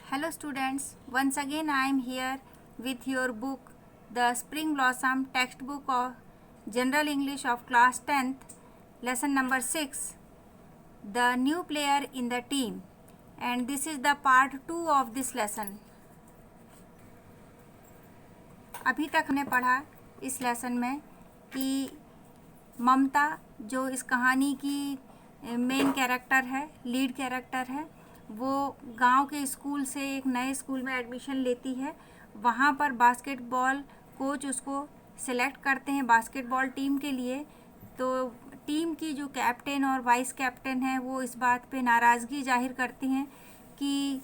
Hello students, once again I am here with your book The Spring Blossom textbook of General English of class 10th, lesson number 6, The New Player in the Team, and this is the part 2 of this lesson. अभी तक हमने पढ़ा इस lesson में कि ममता जो इस कहानी की मेन कैरेक्टर है, लीड कैरेक्टर है, वो गांव के स्कूल से एक नए स्कूल में एडमिशन लेती है। वहाँ पर बास्केटबॉल कोच उसको सिलेक्ट करते हैं बास्केटबॉल टीम के लिए। तो टीम की जो कैप्टन और वाइस कैप्टन है वो इस बात पे नाराज़गी जाहिर करती हैं कि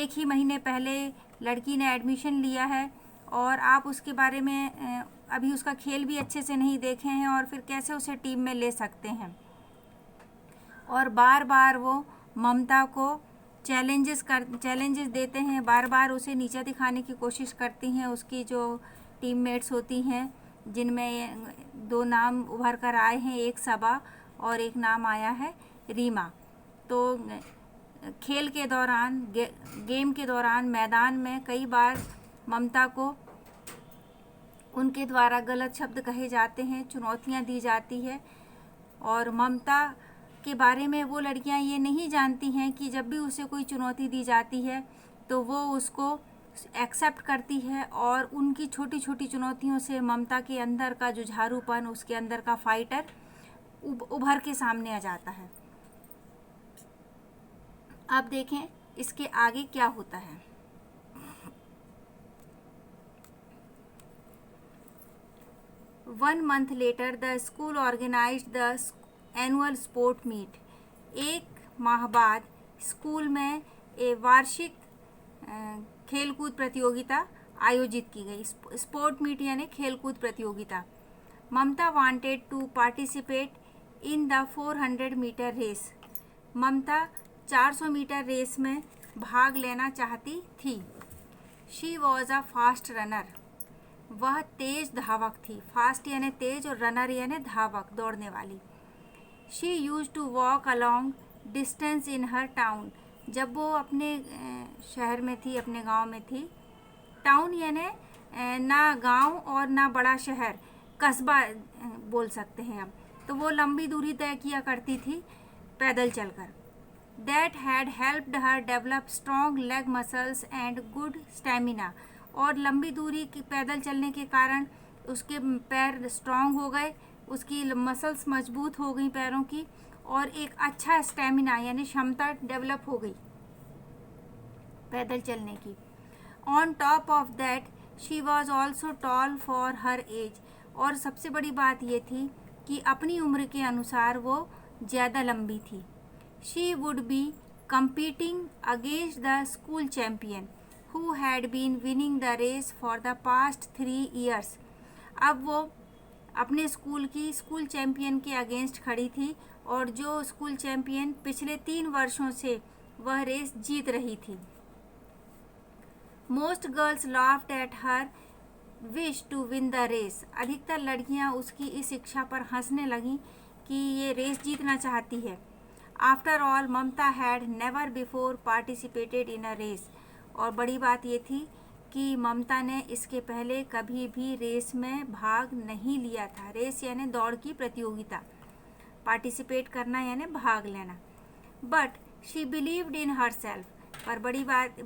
एक ही महीने पहले लड़की ने एडमिशन लिया है और आप उसके बारे में अभी उसका खेल भी अच्छे से नहीं देखे हैं और फिर कैसे उसे टीम में ले सकते हैं। और बार बार वो ममता को चैलेंजेस देते हैं, बार बार उसे नीचा दिखाने की कोशिश करती हैं उसकी जो टीममेट्स होती हैं, जिनमें दो नाम उभर कर आए हैं, एक सबा और एक नाम आया है रीमा। तो खेल के दौरान गेम के दौरान मैदान में कई बार ममता को उनके द्वारा गलत शब्द कहे जाते हैं, चुनौतियां दी जाती है। और ममता के बारे में वो लड़कियां ये नहीं जानती हैं कि जब भी उसे कोई चुनौती दी जाती है तो वो उसको एक्सेप्ट करती है और उनकी छोटी छोटी चुनौतियों से ममता के अंदर का जुझारूपन, उसके अंदर का फाइटर उभर के सामने आ जाता है। अब देखें इसके आगे क्या होता है। One month later, the school organized the annual sport meet. एक माह बाद स्कूल में एक वार्षिक खेलकूद प्रतियोगिता आयोजित की गई। स्पोर्ट मीट यानी खेलकूद प्रतियोगिता। Mamta wanted to participate in the 400 metre race. Mamta 400 metre race में भाग लेना चाहती थी। She was a fast runner. वह तेज धावक थी। फास्ट यानी तेज और रनर यानी धावक, दौड़ने वाली। She use to walk a long distance in her town. जब वो अपने शहर में थी, अपने गांव में थी, टाउन यानी ना गांव और ना बड़ा शहर, कस्बा बोल सकते हैं हम, तो वो लंबी दूरी तय किया करती थी पैदल चलकर। That had helped her develop strong leg muscles and good stamina. और लंबी दूरी की पैदल चलने के कारण उसके पैर स्ट्रॉन्ग हो गए, उसकी मसल्स मजबूत हो गई पैरों की, और एक अच्छा स्टेमिना यानी क्षमता डेवलप हो गई पैदल चलने की। On top of that she was also tall for her age. और सबसे बड़ी बात ये थी कि अपनी उम्र के अनुसार वो ज़्यादा लंबी थी। She would be competing against the school champion who had been winning the race for the past 3 years. अब वो अपने स्कूल चैम्पियन के अगेंस्ट खड़ी थी और जो स्कूल चैम्पियन पिछले 3 वर्षों से वह रेस जीत रही थी। Most girls laughed at her wish to win the race. अधिकतर लड़कियां उसकी इस इच्छा पर हंसने लगीं कि ये रेस जीतना चाहती है। After all Mamata had never before participated in a race. और बड़ी बात ये थी कि ममता ने इसके पहले कभी भी रेस में भाग नहीं लिया था। रेस यानी दौड़ की प्रतियोगिता, पार्टिसिपेट करना यानी भाग लेना। But she believed in her self. पर बड़ी बात,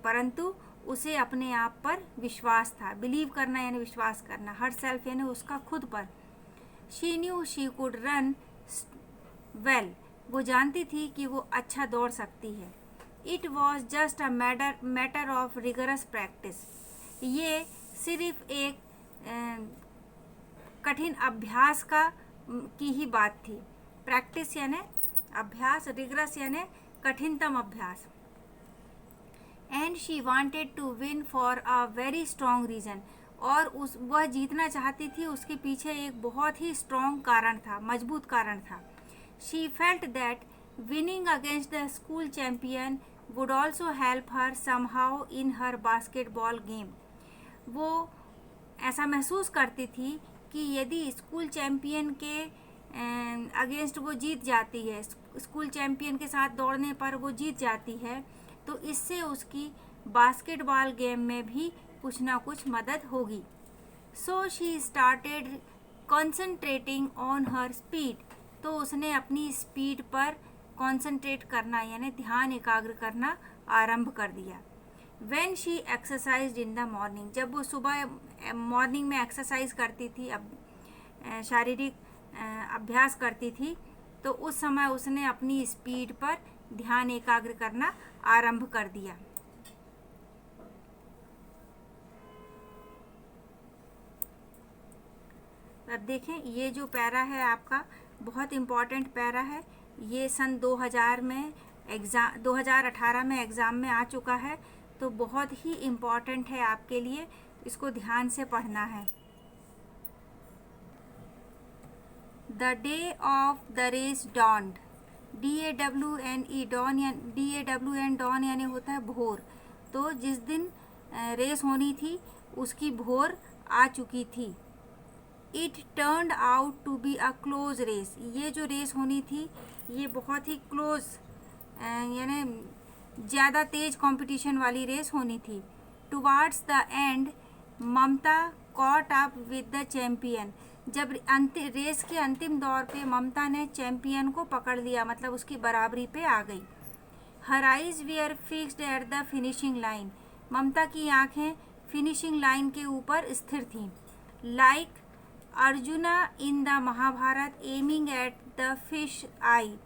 परंतु उसे अपने आप पर विश्वास था। बिलीव करना यानी विश्वास करना, हर सेल्फ यानी उसका खुद पर। She knew she could run well. वो जानती थी कि वो अच्छा दौड़ सकती है। It was just a matter of rigorous practice. ये सिर्फ एक कठिन अभ्यास की ही बात थी। प्रैक्टिस यानी अभ्यास, रिगरस यानी कठिनतम अभ्यास। And she wanted to win for a very strong reason. और वह जीतना चाहती थी, उसके पीछे एक बहुत ही स्ट्रॉन्ग कारण था, मजबूत कारण था। She felt that winning against the school champion would also help her somehow in her basketball game. वो ऐसा महसूस करती थी कि यदि स्कूल चैम्पियन के अगेंस्ट वो जीत जाती है, स्कूल चैम्पियन के साथ दौड़ने पर वो जीत जाती है, तो इससे उसकी बास्केटबॉल गेम में भी कुछ ना कुछ मदद होगी। So she started concentrating on her speed, तो उसने अपनी स्पीड पर कॉन्सेंट्रेट करना यानी ध्यान एकाग्र करना आरंभ कर दिया। When she exercised in the morning, जब वो सुबह मॉर्निंग में एक्सरसाइज करती थी, अब शारीरिक अभ्यास करती थी, तो उस समय उसने अपनी स्पीड पर ध्यान एकाग्र करना आरंभ कर दिया। अब देखें, ये जो पैरा है आपका बहुत इम्पॉर्टेंट पैरा है। ये सन 2018 में एग्ज़ाम में आ चुका है, तो बहुत ही इम्पॉर्टेंट है आपके लिए, इसको ध्यान से पढ़ना है। The day of the race dawned, DAWNE dawn, या DAWN डॉन यानी होता है भोर। तो जिस दिन रेस होनी थी उसकी भोर आ चुकी थी। It turned out to be a close race, ये जो रेस होनी थी ये बहुत ही क्लोज यानी ज़्यादा तेज कंपटीशन वाली रेस होनी थी। Towards the end Mamata caught up with the champion, जब रेस के अंतिम दौर पे ममता ने चैम्पियन को पकड़ लिया, मतलब उसकी बराबरी पे आ गई। Her eyes were fixed at the finishing line, Mamta की आंखें फिनिशिंग लाइन के ऊपर स्थिर थीं। Like Arjuna in the Mahabharata aiming at the fish eye,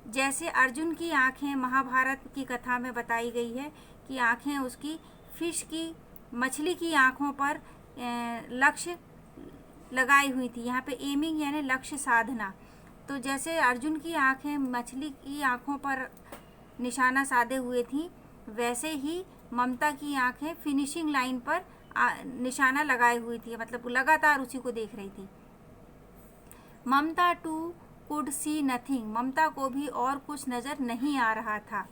जैसे अर्जुन की आंखें महाभारत की कथा में बताई गई है कि आंखें उसकी फिश की, मछली की आंखों पर लक्ष्य लगाई हुई थी। यहाँ पे एमिंग यानी लक्ष्य साधना, तो जैसे अर्जुन की आंखें मछली की आंखों पर निशाना साधे हुए थी, वैसे ही ममता की आंखें फिनिशिंग लाइन पर निशाना लगाए हुई थी, मतलब लगातार उसी को देख रही थी। ममता टू कुड सी नथिंग, ममता को भी और कुछ नज़र नहीं आ रहा था।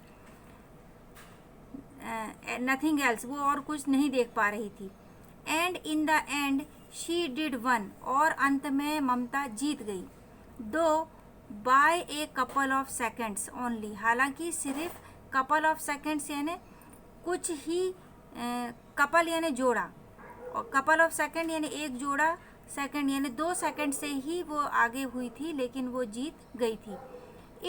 नथिंग एल्स, वो और कुछ नहीं देख पा रही थी। And in the end she did won, और अंत में ममता जीत गई। दो by a couple of seconds only, हालांकि सिर्फ कपल ऑफ सेकेंड्स यानी कुछ ही, कपल यानी जोड़ा, और कपल ऑफ सेकेंड यानी एक जोड़ा, सेकेंड यानी 2 सेकेंड से ही वो आगे हुई थी, लेकिन वो जीत गई थी।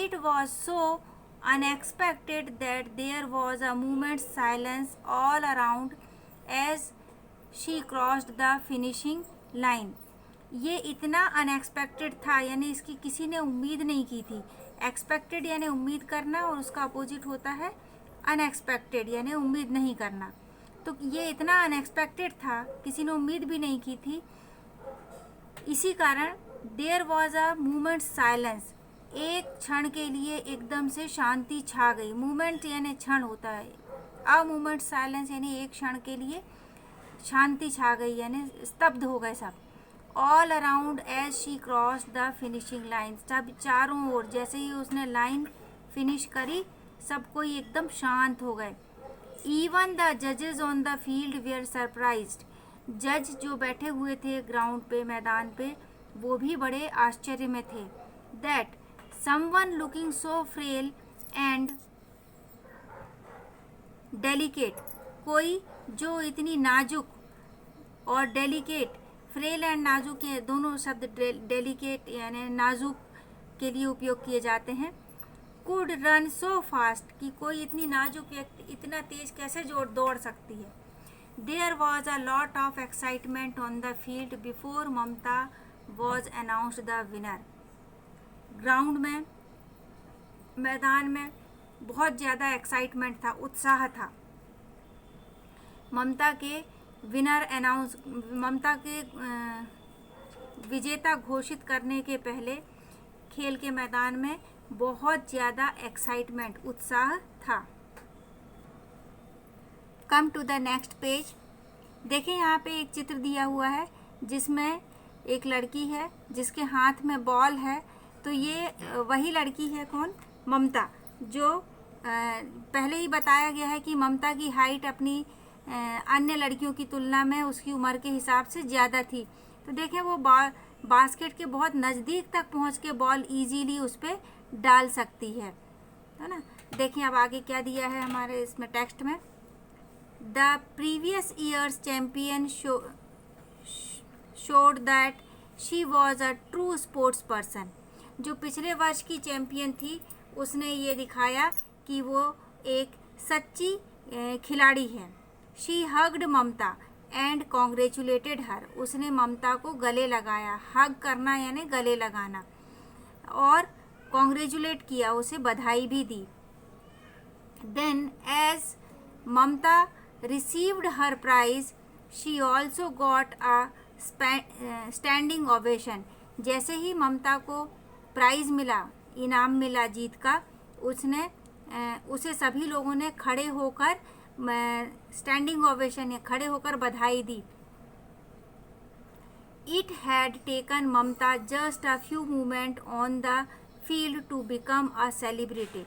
It was so unexpected that there was a moment silence all around as she crossed the finishing line, ये इतना अनएक्सपेक्टेड था यानी इसकी किसी ने उम्मीद नहीं की थी। एक्सपेक्टेड यानी उम्मीद करना, और उसका अपोजिट होता है अनएक्सपेक्टेड यानी उम्मीद नहीं करना। तो ये इतना अनएक्सपेक्टेड था, किसी ने उम्मीद भी नहीं की थी, इसी कारण there was a moment silence, एक क्षण के लिए एकदम से शांति छा गई। मोमेंट यानी क्षण होता है, अ मोमेंट साइलेंस यानी एक क्षण के लिए शांति छा गई यानी स्तब्ध हो गए सब। All around as she cross the finishing line, सब चारों ओर जैसे ही उसने लाइन फिनिश करी सब कोई एकदम शांत हो गए। इवन द जजेस on the field where surprised, जज जो बैठे हुए थे ग्राउंड पे, मैदान पे, वो भी बड़े आश्चर्य में थे। That someone looking so frail and delicate, कोई जो इतनी नाजुक और डेलिकेट, फ्रेल एंड नाजुक ये दोनों शब्द डेलिकेट यानी नाजुक के लिए उपयोग किए जाते हैं। कुड रन सो फास्ट, कि कोई इतनी नाजुक व्यक्ति इतना तेज कैसे दौड़ सकती है। There was a lot of excitement on the field before Mamata was announced the winner, ground में, मैदान में बहुत ज़्यादा एक्साइटमेंट था, उत्साह था। ममता के विजेता घोषित करने के पहले खेल के मैदान में बहुत ज़्यादा एक्साइटमेंट, उत्साह था। Come to the next page, देखिए यहाँ पे एक चित्र दिया हुआ है जिसमें एक लड़की है जिसके हाथ में बॉल है। तो ये वही लड़की है, कौन? ममता, जो पहले ही बताया गया है कि ममता की हाइट अपनी अन्य लड़कियों की तुलना में उसकी उम्र के हिसाब से ज़्यादा थी। तो देखें वो बास्केट के बहुत नज़दीक तक पहुंच के बॉल इजीली उस पर डाल सकती है ना। देखिए अब आगे क्या दिया है हमारे इसमें टेक्स्ट में। The previous years champion showed that she was a true sports person। जो पिछले वर्ष की चैम्पियन थी उसने ये दिखाया कि वो एक सच्ची खिलाड़ी है। She hugged Mamta and congratulated her. उसने ममता को गले लगाया, हग करना यानी गले लगाना, और कॉन्ग्रेचुलेट किया, उसे बधाई भी दी। Then as Mamta received her prize she also got a standing ovation. जैसे ही ममता को प्राइज़ मिला, इनाम मिला जीत का, उसे सभी लोगों ने खड़े होकर स्टैंडिंग ओवेशन या खड़े होकर बधाई दी। It had taken Mamta just a few moment on the field to become a celebrity.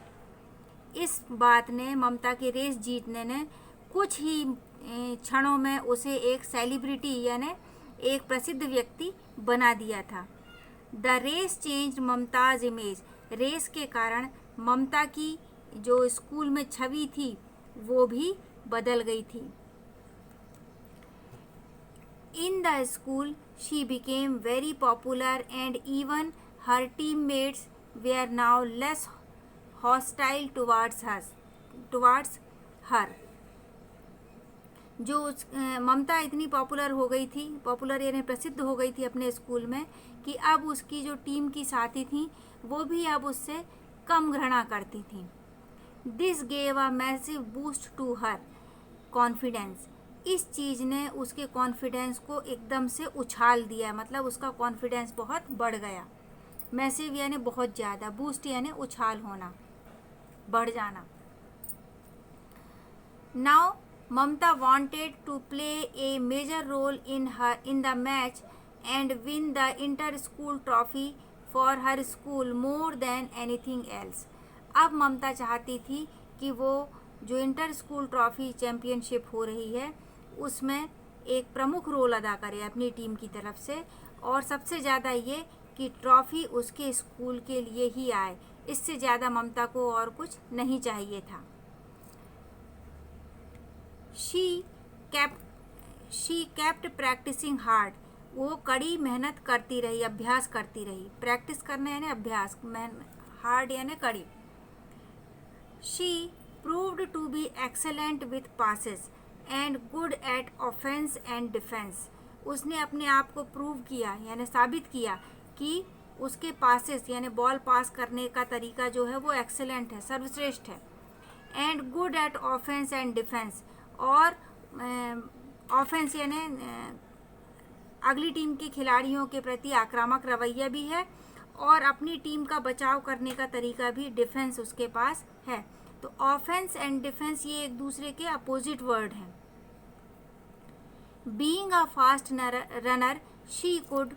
इस बात ने, ममता के रेस जीतने ने कुछ ही क्षणों में उसे एक सेलिब्रिटी यानी एक प्रसिद्ध व्यक्ति बना दिया था। The race changed Mamata's image. Race के कारण ममता की जो स्कूल में छवि थी वो भी बदल गई थी। In the school she became very popular and even her teammates were now less hostile towards her. जो ममता इतनी पॉपुलर हो गई थी, पॉपुलर यानी प्रसिद्ध हो गई थी अपने स्कूल में, कि अब उसकी जो टीम की साथी थी वो भी अब उससे कम घृणा करती थी। This gave a massive boost to her confidence. इस चीज़ ने उसके कॉन्फिडेंस को एकदम से उछाल दिया, मतलब उसका कॉन्फिडेंस बहुत बढ़ गया। मैसिव यानी बहुत ज़्यादा, बूस्ट यानी उछाल होना, बढ़ जाना। Now Mamta wanted to play a major role in the match and win the inter-school trophy for her school more than anything else। अब ममता चाहती थी कि वो जो इंटर स्कूल ट्रॉफी चैम्पियनशिप हो रही है उसमें एक प्रमुख रोल अदा करे अपनी टीम की तरफ से, और सबसे ज़्यादा ये कि ट्रॉफी उसके स्कूल के लिए ही आए। इससे ज़्यादा ममता को और कुछ नहीं चाहिए था। She kept practising hard. वो कड़ी मेहनत करती रही, अभ्यास करती रही। प्रैक्टिस करना यानी अभ्यास, हार्ड यानी कड़ी। She proved to be excellent with passes and good at offence and defence. उसने अपने आप को प्रूव किया यानी साबित किया कि उसके पासेस यानी बॉल पास करने का तरीका जो है वो एक्सेलेंट है, सर्वश्रेष्ठ है। And good at offence and defence, और ऑफेंस यानी अगली टीम के खिलाड़ियों के प्रति आक्रामक रवैया भी है, और अपनी टीम का बचाव करने का तरीका भी, डिफेंस उसके पास है। तो ऑफेंस एंड डिफेंस ये एक दूसरे के अपोजिट वर्ड हैं। Being a fast runner she could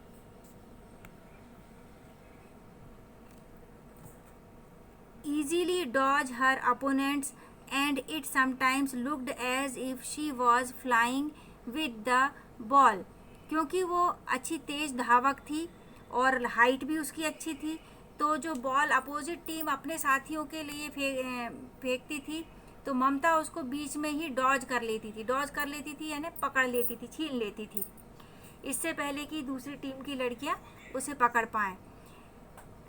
easily dodge her opponents and it sometimes looked as if she was flying with the ball। क्योंकि वो अच्छी तेज धावक थी और हाइट भी उसकी अच्छी थी, तो जो बॉल अपोजिट टीम अपने साथियों के लिए फेंकती थी तो ममता उसको बीच में ही डॉज कर लेती थी यानी पकड़ लेती थी, छीन लेती थी, इससे पहले कि दूसरी टीम की लड़कियां उसे पकड़ पाएं।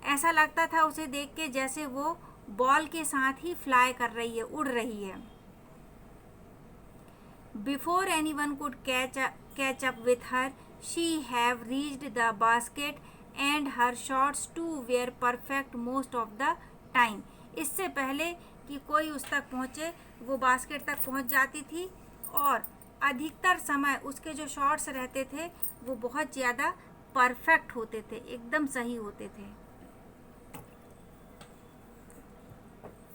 ऐसा लगता था उसे देख के जैसे वो बॉल के साथ ही फ्लाई कर रही है, उड़ रही है। Before anyone could catch up with her she have reached the basket and her shots too were perfect most of the time. इससे पहले कि कोई उस तक पहुँचे वो बास्केट तक पहुँच जाती थी, और अधिकतर समय उसके जो शॉट्स रहते थे वो बहुत ज़्यादा परफेक्ट होते थे, एकदम सही होते थे।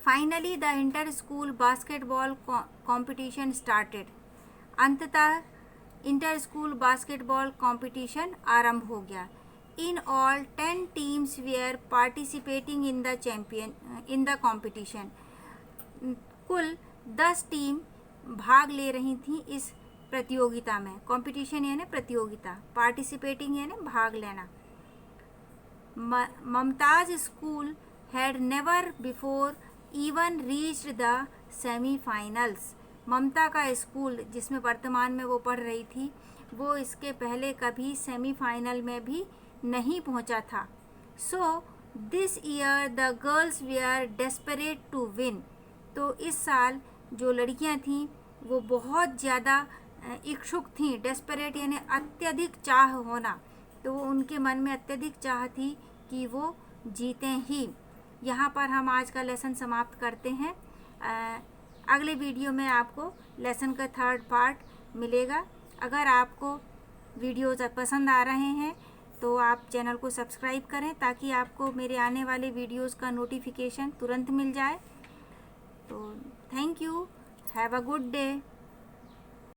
Finally the inter school basketball competition started. अंततः इंटर स्कूल बास्केटबॉल कॉम्पिटिशन आरंभ हो गया। In all 10 teams were participating in the competition. कुल 10 टीम भाग ले रही थी इस प्रतियोगिता में। कॉम्पिटिशन यानी प्रतियोगिता, पार्टिसिपेटिंग यानी भाग लेना। Mamta's school had never before even reached the semifinals. Mamta का स्कूल जिसमें वर्तमान में वो पढ़ रही थी, वो इसके पहले कभी सेमीफाइनल में भी नहीं पहुंचा था। So this year the girls were desperate to win. तो इस साल जो लड़कियां थीं वो बहुत ज़्यादा इच्छुक थीं। डेस्परेट यानी अत्यधिक चाह होना, तो वो उनके मन में अत्यधिक चाह थी कि वो जीतें ही। यहाँ पर हम आज का लेसन समाप्त करते हैं। अगले वीडियो में आपको लेसन का 3rd पार्ट मिलेगा। अगर आपको वीडियोज़ पसंद आ रहे हैं तो आप चैनल को सब्सक्राइब करें ताकि आपको मेरे आने वाले वीडियोज़ का नोटिफिकेशन तुरंत मिल जाए। तो thank you, have a good day.